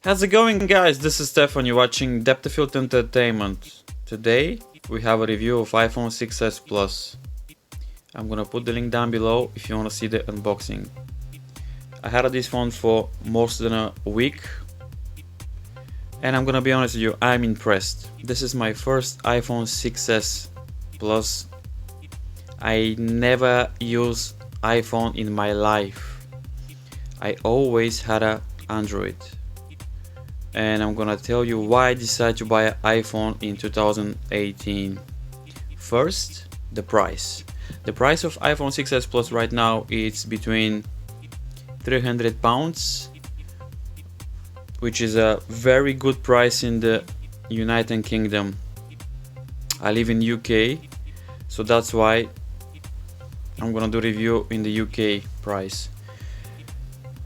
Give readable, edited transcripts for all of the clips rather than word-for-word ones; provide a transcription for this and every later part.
How's it going, guys? This is Stefan. You're watching Depth of Field Entertainment. Today we have a review of iPhone 6s Plus. I'm gonna put the link down below if you wanna see the unboxing. I had this phone for more than a week, and I'm gonna be honest with you, I'm impressed. This is my first iPhone 6s Plus. I never used iPhone in my life. I always had an Android. And I'm gonna tell you why I decided to buy an iPhone in 2018. First, the price. The price of iPhone 6s Plus right now is between £300, which is a very good price in the United Kingdom. I live in UK, so that's why I'm gonna do review in the UK price.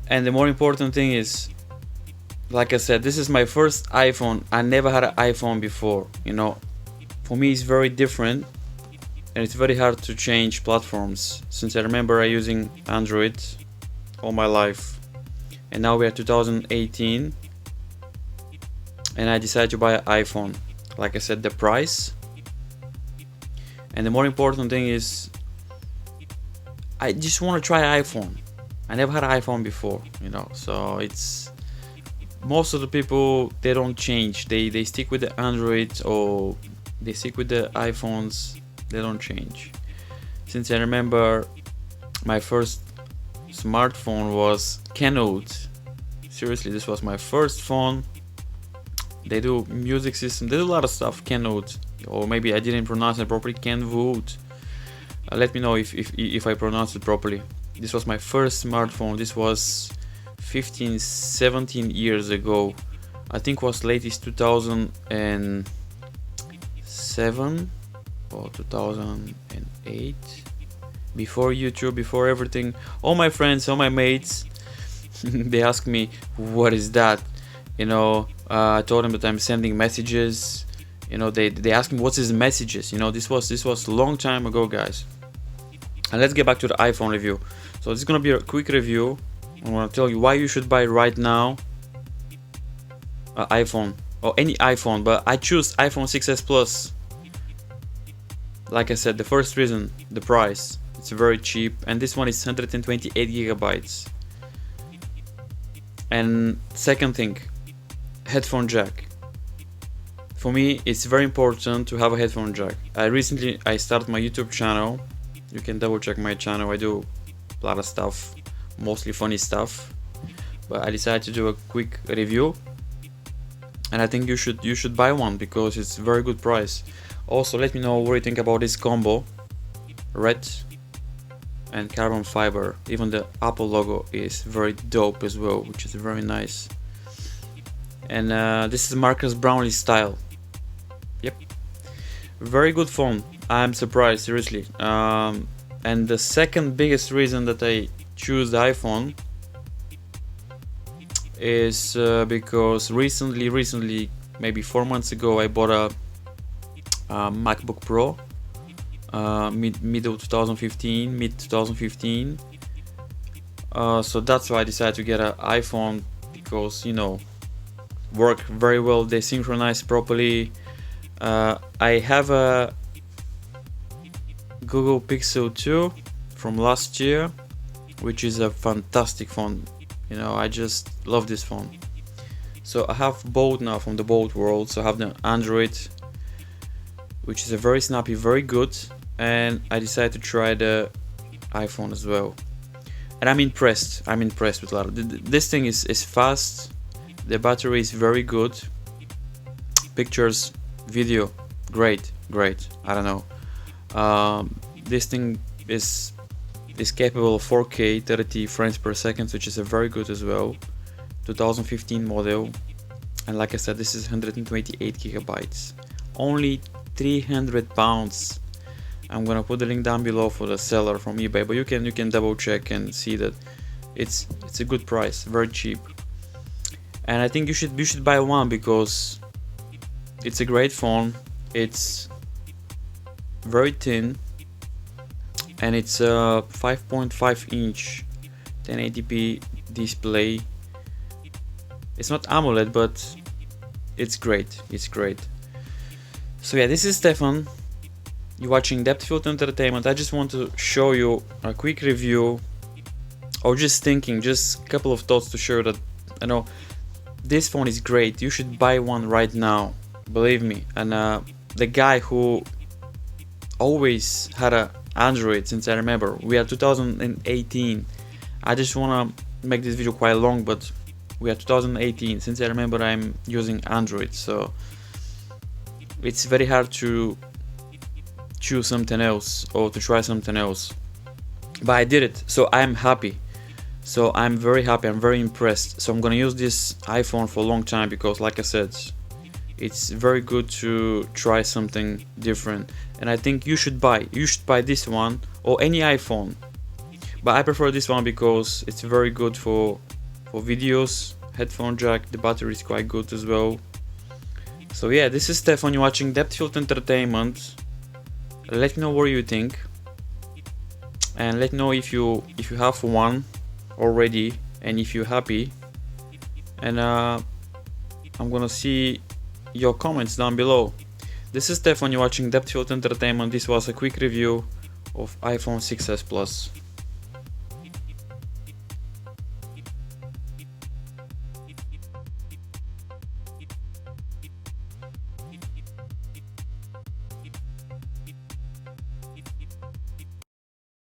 And the more important thing is, like I said, this is my first iPhone. I never had an iPhone before, for me it's very different, and it's very hard to change platforms since I remember I using Android all my life, and now we are 2018 and I decided to buy an iPhone. Like I said, the price, and the more important thing is I just want to try iPhone. I never had an iPhone before, so it's most of the people, they don't change, they stick with the Android or they stick with the iPhones, they don't change. Since I remember my first smartphone was Keynote. Seriously, this was my first phone. They do music system, they do a lot of stuff. Keynote, or maybe I didn't pronounce it properly. Kenwood. Let me know if I pronounced it properly. This was my first smartphone. This was 17 years ago. I think was latest 2007 or 2008, before YouTube, before everything. All my friends, all my mates they ask me what is that, I told them that I'm sending messages. They ask me what's his messages. This was a long time ago, guys. And let's get back to the iPhone review. So this is gonna be a quick review. I want to tell you why you should buy right now an iPhone, or any iPhone, but I choose iPhone 6s Plus. Like I said, the first reason, the price. It's very cheap, and this one is 128 gigabytes. And second thing, headphone jack. For me, it's very important to have a headphone jack. I started my YouTube channel. You can double check my channel. I do a lot of stuff, mostly funny stuff, but I decided to do a quick review, and I think you should buy one because it's a very good price. Also, let me know what you think about this combo, red and carbon fiber. Even the Apple logo is very dope as well, which is very nice. And this is Marcus Brownlee style. Yep, very good phone. I'm surprised, seriously. And the second biggest reason that I choose the iPhone is because recently, maybe 4 months ago, I bought a MacBook Pro, mid 2015. So that's why I decided to get an iPhone, because work very well, they synchronize properly. I have a Google Pixel 2 from last year, which is a fantastic phone. I just love this phone. So I have both now from the both worlds. So I have the Android, which is a very snappy, very good, and I decided to try the iPhone as well. And I'm impressed with a lot of this thing is fast. The battery is very good. Pictures, video, great. I don't know. This thing is capable of 4K 30 frames per second, which is a very good as well. 2015 model, and like I said, this is 128 gigabytes, only £300. I'm gonna put the link down below for the seller from eBay, but you can double check and see that it's a good price, very cheap. And I think you should buy one because it's a great phone. It's very thin, and it's a 5.5 inch 1080p display, It's not AMOLED, but it's great. It's great. So yeah, this is Stefan. You're watching Depthfield Entertainment. I just want to show you a quick review, or just thinking, just a couple of thoughts to show that, you know, this phone is great. You should buy one right now, believe me. And the guy who always had a Android since I remember, we are 2018. I just wanna make this video quite long, but we are 2018. Since I remember, I'm using Android, so it's very hard to choose something else or to try something else. But I did it, so I'm happy. So I'm very happy, I'm very impressed. So I'm gonna use this iPhone for a long time because, like I said, it's very good to try something different. And I think you should buy this one or any iPhone. But I prefer this one because it's very good for videos. Headphone jack, the battery is quite good as well. So yeah, this is Stefan. You're watching Depthfield Entertainment. Let me know what you think, and let me know if you have one already and if you're happy. And I'm gonna see your comments down below. This is Stefan. You're watching Depthfield Entertainment. This was a quick review of iPhone 6s Plus.